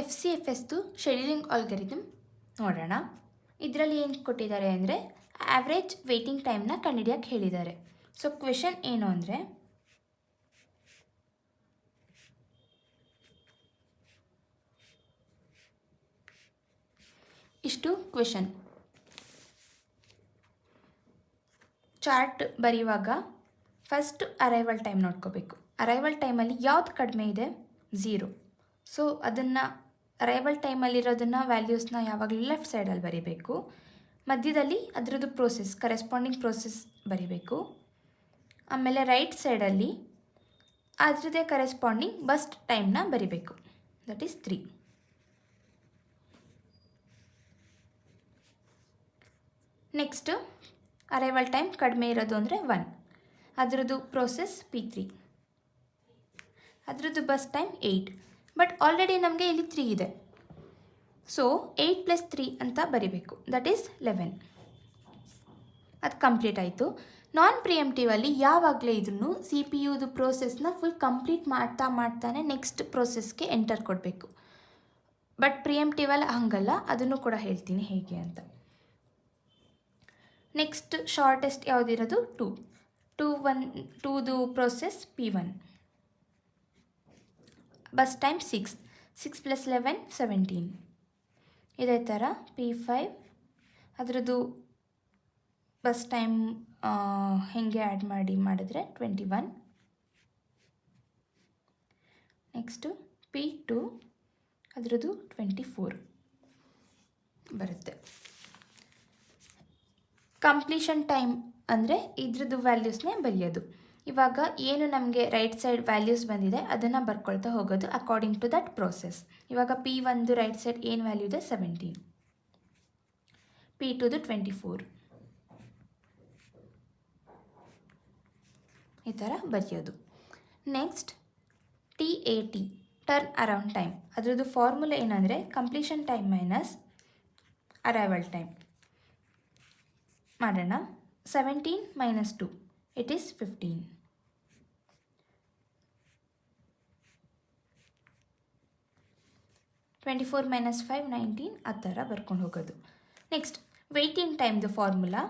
FCFSದು scheduling algorithm ನೋಡೋಣ. ಇದರಲ್ಲಿ ಏನು ಕೊಟ್ಟಿದ್ದಾರೆ ಅಂದರೆ ಆವ್ರೇಜ್ ವೇಟಿಂಗ್ ಟೈಮ್ನ ಕಂಡುಹಿಡಿಯೋಕ್ಕೆ ಹೇಳಿದ್ದಾರೆ. ಸೊ ಕ್ವೆಶನ್ ಏನು ಅಂದರೆ, ಇಷ್ಟು ಕ್ವೆಶನ್. ಚಾರ್ಟ್ ಬರೆಯುವಾಗ ಫಸ್ಟ್ ಅರೈವಲ್ ಟೈಮ್ ನೋಡ್ಕೋಬೇಕು. ಅರೈವಲ್ ಟೈಮಲ್ಲಿ ಯಾವ್ದು ಕಡಿಮೆ ಇದೆ? 0. ಸೊ ಅದನ್ನು ಅರೈವಲ್ ಟೈಮಲ್ಲಿರೋದನ್ನು ವ್ಯಾಲ್ಯೂಸ್ನ ಯಾವಾಗಲೂ ಲೆಫ್ಟ್ ಸೈಡಲ್ಲಿ ಬರೀಬೇಕು. ಮಧ್ಯದಲ್ಲಿ ಅದರದ್ದು ಪ್ರೋಸೆಸ್, ಕರೆಸ್ಪಾಂಡಿಂಗ್ ಪ್ರೋಸೆಸ್ ಬರೀಬೇಕು. ಆಮೇಲೆ ರೈಟ್ ಸೈಡಲ್ಲಿ ಅದರದ್ದೇ ಕರೆಸ್ಪಾಂಡಿಂಗ್ ಬಸ್ ಟೈಮ್ನ ಬರೀಬೇಕು. That is 3. Next arrival time ಕಡಿಮೆ ಇರೋದು ಅಂದರೆ 1. ಅದರದ್ದು ಪ್ರೋಸೆಸ್ P3. ಅದರದ್ದು ಬಸ್ ಟೈಮ್ 8. ಬಟ್ ಆಲ್ರೆಡಿ ನಮಗೆ ಇಲ್ಲಿ 3 ಇದೆ. ಸೊ 8 + 3 ಅಂತ ಬರಿಬೇಕು. That is 11. ಅದು ಕಂಪ್ಲೀಟ್ ಆಯಿತು. ನಾನ್ ಪ್ರಿಯಂಪ್ಟಿವಲ್ಲಿ ಯಾವಾಗಲೇ ಇದನ್ನು CPU ಪ್ರೋಸೆಸ್ನ ಫುಲ್ ಕಂಪ್ಲೀಟ್ ಮಾಡ್ತಾನೆ ನೆಕ್ಸ್ಟ್ ಪ್ರೋಸೆಸ್ಗೆ ಎಂಟರ್ ಕೊಡಬೇಕು. ಬಟ್ ಪ್ರಿಯಂಪ್ಟಿವಲ್ಲಿ ಹಂಗಲ್ಲ, ಅದನ್ನು ಕೂಡ ಹೇಳ್ತೀನಿ ಹೇಗೆ ಅಂತ. ನೆಕ್ಸ್ಟ್ ಶಾರ್ಟೆಸ್ಟ್ ಯಾವುದಿರೋದು 2ದು ಪ್ರೋಸೆಸ್ P1. Burst time 6 + 11 17. ಇದೇ ಥರ P5 ಅದರದ್ದು ಬಸ್ ಟೈಮ್ ಹೇಗೆ ಆ್ಯಡ್ ಮಾಡಿದರೆ 21. ನೆಕ್ಸ್ಟು P2 ಅದರದ್ದು 24 ಬರುತ್ತೆ. ಕಂಪ್ಲೀಷನ್ ಟೈಮ್ ಅಂದರೆ ಇದ್ರದ್ದು ವ್ಯಾಲ್ಯೂಸ್ನೇ ಬರೆಯೋದು. ಇವಾಗ ಏನು ನಮಗೆ ರೈಟ್ ಸೈಡ್ ವ್ಯಾಲ್ಯೂಸ್ ಬಂದಿದೆ ಅದನ್ನು ಬರ್ಕೊಳ್ತಾ ಹೋಗೋದು ಅಕಾರ್ಡಿಂಗ್ ಟು ದಟ್ ಪ್ರೋಸೆಸ್. ಇವಾಗ P1ದು ರೈಟ್ ಸೈಡ್ ಏನು ವ್ಯಾಲ್ಯೂ ಇದೆ? 17. P2ದು 24. ಈ ಥರ ಬರೆಯೋದು. Next TAT, turn around time. ಅದರದ್ದು ಫಾರ್ಮುಲಾ ಏನಂದರೆ completion time minus arrival time. ಮಾಡೋಣ. 17 - 2 ಇಟ್ ಈಸ್ 15. 24 - 5 19. ಆ ಥರ ಬರ್ಕೊಂಡು ಹೋಗೋದು. ನೆಕ್ಸ್ಟ್ ವೇಟಿಂಗ್ ಟೈಮ್ದು formula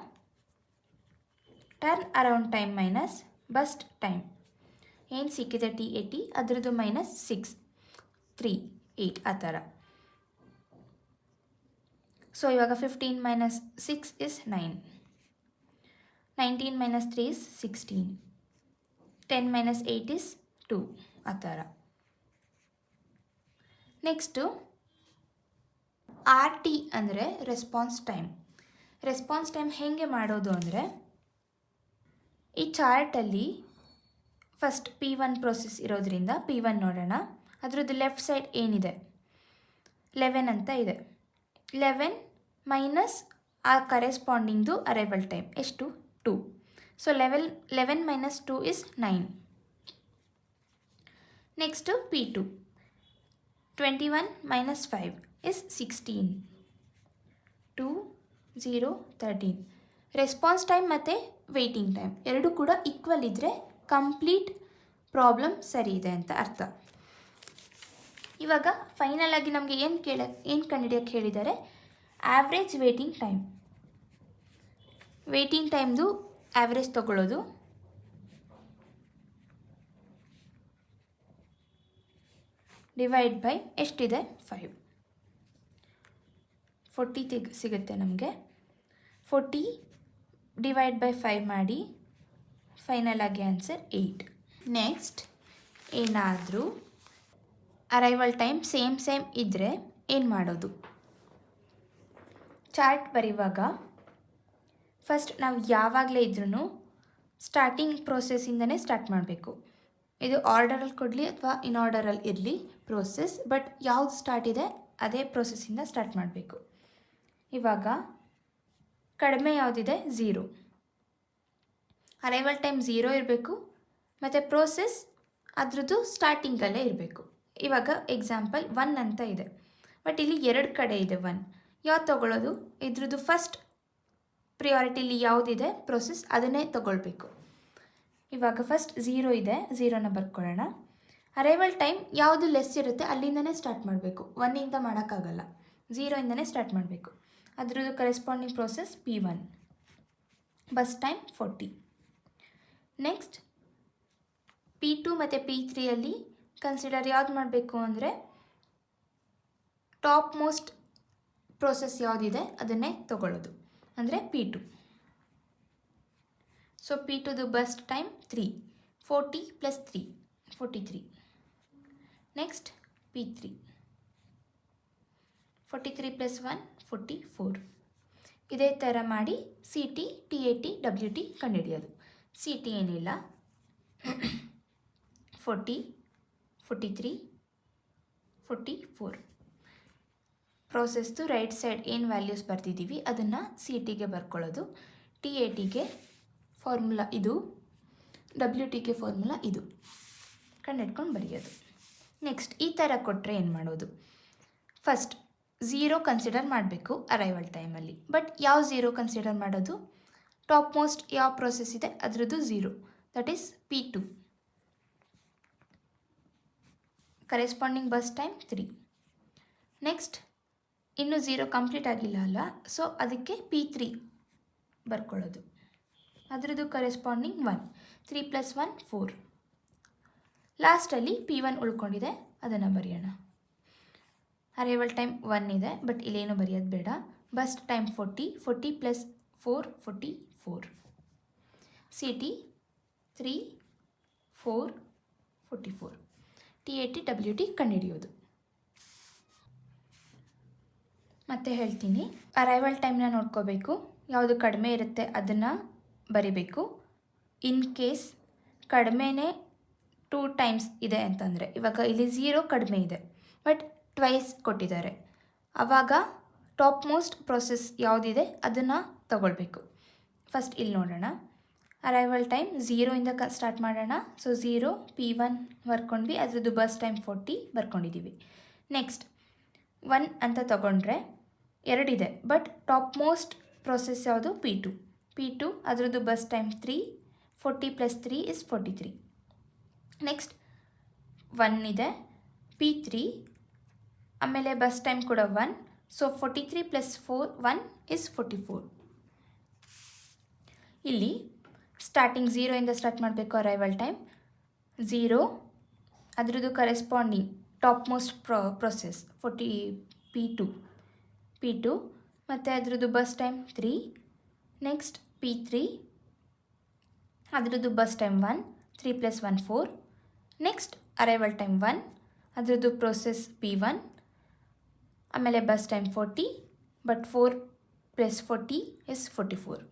turn around time minus burst time. ಏನು ಸಿಕ್ಕಿದೆ TAT ಅದರದ್ದು -6 3 8 ಆ ಥರ. ಸೊ ಇವಾಗ 15 - 6 ಇಸ್ 9. 19 - 3 is 16. 10 - 8 is 2 ಆ ಥರ. ನೆಕ್ಸ್ಟು RT ಅಂದರೆ ರೆಸ್ಪಾನ್ಸ್ ಟೈಮ್. ರೆಸ್ಪಾನ್ಸ್ ಟೈಮ್ ಹೇಗೆ ಮಾಡೋದು ಅಂದರೆ, ಈ ಚಾರ್ಟಲ್ಲಿ ಫಸ್ಟ್ P1 ಪ್ರೋಸೆಸ್ ಇರೋದ್ರಿಂದ P1 ನೋಡೋಣ. ಅದರದ್ದು ಲೆಫ್ಟ್ ಸೈಡ್ ಏನಿದೆ 11 ಅಂತ ಇದೆ. 11 ಮೈನಸ್ ಆ ಕರೆಸ್ಪಾಂಡಿಂಗ್ದು ಅರೈವಲ್ ಟೈಮ್ ಎಷ್ಟು? 2. So 11 - 2 is 9. Next P2 21 - 5 is 16. 2 0 13. Response time ಮತ್ತು ವೇಟಿಂಗ್ ಟೈಮ್ ಎರಡೂ ಕೂಡ ಈಕ್ವಲ್ ಇದ್ದರೆ ಕಂಪ್ಲೀಟ್ ಪ್ರಾಬ್ಲಮ್ ಸರಿ ಇದೆ ಅಂತ ಅರ್ಥ. ಇವಾಗ ಫೈನಲ್ ಆಗಿ ನಮಗೆ ಏನು ಕಂಡುಹಿಡಿಯೋಕ್ಕೆ ಹೇಳಿದ್ದಾರೆ? Average waiting time. ವೇಟಿಂಗ್ ಟೈಮ್ದು ಆವ್ರೇಜ್ ತೊಗೊಳ್ಳೋದು. ಡಿವೈಡ್ ಬೈ ಎಷ್ಟಿದೆ? 5. 40 ಸಿಗುತ್ತೆ ನಮಗೆ. 40 ಡಿವೈಡ್ ಬೈ 5 ಮಾಡಿ ಫೈನಲ್ ಆಗಿ ಆನ್ಸರ್ 8. ನೆಕ್ಸ್ಟ್ ಏನಾದರೂ ಅರೈವಲ್ ಟೈಮ್ ಸೇಮ್ ಇದ್ದರೆ ಏನು ಮಾಡೋದು? ಚಾರ್ಟ್ ಬರೆಯುವಾಗ ಫಸ್ಟ್ ನಾವು ಯಾವಾಗಲೇ ಇದ್ರೂ ಸ್ಟಾರ್ಟಿಂಗ್ ಪ್ರೋಸೆಸ್ಸಿಂದನೇ ಸ್ಟಾರ್ಟ್ ಮಾಡಬೇಕು. ಇದು ಆರ್ಡರಲ್ಲಿ ಕೊಡಲಿ ಅಥವಾ ಇನ್ ಆರ್ಡರಲ್ಲಿ ಇರಲಿ ಪ್ರೋಸೆಸ್, ಬಟ್ ಯಾವ್ದು ಸ್ಟಾರ್ಟ್ ಇದೆ ಅದೇ ಪ್ರೋಸೆಸ್ಸಿಂದ ಸ್ಟಾರ್ಟ್ ಮಾಡಬೇಕು. ಇವಾಗ ಕಡಿಮೆ ಯಾವುದಿದೆ? 0. ಅರೈವಲ್ ಟೈಮ್ 0 ಇರಬೇಕು ಮತ್ತು ಪ್ರೋಸೆಸ್ ಅದರದ್ದು ಸ್ಟಾರ್ಟಿಂಗಲ್ಲೇ ಇರಬೇಕು. ಇವಾಗ ಎಕ್ಸಾಂಪಲ್ 1 ಅಂತ ಇದೆ, ಬಟ್ ಇಲ್ಲಿ 2 ಕಡೆ ಇದೆ 1. ಯಾವ್ದು ತೊಗೊಳ್ಳೋದು? ಇದ್ರದ್ದು ಫಸ್ಟ್ ಪ್ರಿಯಾರಿಟಿಲಿ ಯಾವುದಿದೆ ಪ್ರೋಸೆಸ್ ಅದನ್ನೇ ತೊಗೊಳ್ಬೇಕು. ಇವಾಗ ಫಸ್ಟ್ 0 ಇದೆ, 0ನ ಬರ್ಕೊಳ್ಳೋಣ. ಅರೈವಲ್ ಟೈಮ್ ಯಾವುದು ಲೆಸ್ ಇರುತ್ತೆ ಅಲ್ಲಿಂದನೇ ಸ್ಟಾರ್ಟ್ ಮಾಡಬೇಕು, 1ಇಂದ ಮಾಡೋಕ್ಕಾಗಲ್ಲ, 0ಇಂದನೇ ಸ್ಟಾರ್ಟ್ ಮಾಡಬೇಕು. ಅದರದ್ದು corresponding process P1. Burst time 40. Next P2 ಮತ್ತು P3ಅಲ್ಲಿ ಕನ್ಸಿಡರ್ ಯಾವ್ದು ಮಾಡಬೇಕು ಅಂದರೆ ಟಾಪ್ ಮೋಸ್ಟ್ ಪ್ರೋಸೆಸ್ ಯಾವುದಿದೆ ಅದನ್ನೇ ತಗೊಳ್ಳೋದು, ಅಂದರೆ P2. ಸೊ P2ದು ಬಸ್ ಟೈಮ್ 3, 40 + 3, 43. Next P3, 43 + 1, 44. ಇದೇ ಥರ ಮಾಡಿ CT, TAT, WT ಕಂಡುಹಿಡಿಯೋದು. CT ಏನಿಲ್ಲ, 40, 43, 44. ಪ್ರೋಸೆಸ್ದು ರೈಟ್ ಸೈಡ್ ಏನು ವ್ಯಾಲ್ಯೂಸ್ ಬರ್ತಿದ್ದೀವಿ ಅದನ್ನು CTಗೆ ಬರ್ಕೊಳ್ಳೋದು, TATಗೆ ಫಾರ್ಮುಲಾ ಇದು, WTಗೆ ಫಾರ್ಮುಲಾ ಇದು ಕಂಡಿಡ್ಕೊಂಡು ಬರೆಯೋದು. ನೆಕ್ಸ್ಟ್ ಈ ಥರ ಕೊಟ್ಟರೆ ಏನು ಮಾಡೋದು, ಫಸ್ಟ್ 0 ಕನ್ಸಿಡರ್ ಮಾಡಬೇಕು ಅರೈವಲ್ ಟೈಮಲ್ಲಿ. ಬಟ್ ಯಾವ 0 ಕನ್ಸಿಡರ್ ಮಾಡೋದು, ಟಾಪ್ ಮೋಸ್ಟ್ ಯಾವ ಪ್ರೋಸೆಸ್ ಇದೆ ಅದರದ್ದು 0, that is P2. Corresponding bus time 3. Next ಇನ್ನೂ 0 ಕಂಪ್ಲೀಟ್ ಆಗಿಲ್ಲ ಅಲ್ಲ, ಸೊ ಅದಕ್ಕೆ P3 ಬರ್ಕೊಳ್ಳೋದು, ಅದರದ್ದು ಕರೆಸ್ಪಾಂಡಿಂಗ್ 1, 3 + 1, 4. ಲಾಸ್ಟಲ್ಲಿ P1 ಉಳ್ಕೊಂಡಿದೆ, ಅದನ್ನು ಬರೆಯೋಣ. ಅರೈವಲ್ ಟೈಮ್ 1 ಇದೆ, ಬಟ್ ಇಲ್ಲೇನು ಬರೆಯೋದು ಬೇಡ. Bus time 40, 40 + 4, 44. CT 3, 4, 44. TAT, WT ಕಂಡುಹಿಡಿಯೋದು. ಮತ್ತೆ ಹೇಳ್ತೀನಿ, ಅರೈವಲ್ ಟೈಮ್ನ ನೋಡ್ಕೋಬೇಕು, ಯಾವುದು ಕಡಿಮೆ ಇರುತ್ತೆ ಅದನ್ನು ಬರಿಬೇಕು. ಇನ್ ಕೇಸ್ ಕಡಿಮೆನೇ 2 ಟೈಮ್ಸ್ ಇದೆ ಅಂತಂದರೆ, ಇವಾಗ ಇಲ್ಲಿ 0 ಕಡಿಮೆ ಇದೆ ಬಟ್ ಟ್ವೈಸ್ ಕೊಟ್ಟಿದ್ದಾರೆ, ಆವಾಗ ಟಾಪ್ ಮೋಸ್ಟ್ ಪ್ರೋಸೆಸ್ ಯಾವುದಿದೆ ಅದನ್ನು ತಗೊಳ್ಬೇಕು. ಫಸ್ಟ್ ಇಲ್ಲಿ ನೋಡೋಣ, ಅರೈವಲ್ ಟೈಮ್ 0ಇಂದ ಸ್ಟಾರ್ಟ್ ಮಾಡೋಣ. ಸೊ 0 P1 ಬರ್ಕೊಂಡ್ವಿ, ಅದರದ್ದು ಬಸ್ ಟೈಮ್ 40 ಬರ್ಕೊಂಡಿದ್ದೀವಿ. ನೆಕ್ಸ್ಟ್ 1 ಅಂತ ತಗೊಂಡ್ರೆ 2 ಇದೆ, ಬಟ್ ಟಾಪ್ ಮೋಸ್ಟ್ ಪ್ರೋಸೆಸ್ ಯಾವುದು P2 ಅದರದ್ದು ಬಸ್ ಟೈಮ್ 3, 40 + 3 is 43. ನೆಕ್ಸ್ಟ್ 1 ಇದೆ, P3 ಆಮೇಲೆ ಬಸ್ ಟೈಮ್ ಕೂಡ 1, ಸೊ 43 + 4, 1 is 44. ಇಲ್ಲಿ ಸ್ಟಾರ್ಟಿಂಗ್ 0ಇಂದ ಸ್ಟಾರ್ಟ್ ಮಾಡಬೇಕು. ಅರೈವಲ್ ಟೈಮ್ 0, ಅದರದ್ದು corresponding top most process P2 ಮತ್ತು ಅದರದ್ದು ಬಸ್ ಟೈಮ್ 3. ನೆಕ್ಸ್ಟ್ P3 ಅದರದ್ದು bus time 1, 3 + 1, 4. Next arrival time 1, ಅದರದ್ದು ಪ್ರೋಸೆಸ್ P1 ಆಮೇಲೆ ಬಸ್ ಟೈಮ್ 40, ಬಟ್ 4 + 40 is 44.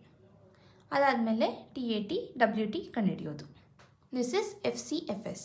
ಅದಾದಮೇಲೆ TAT, WT ಕಂಡುಹಿಡಿಯೋದು. This is FCFS.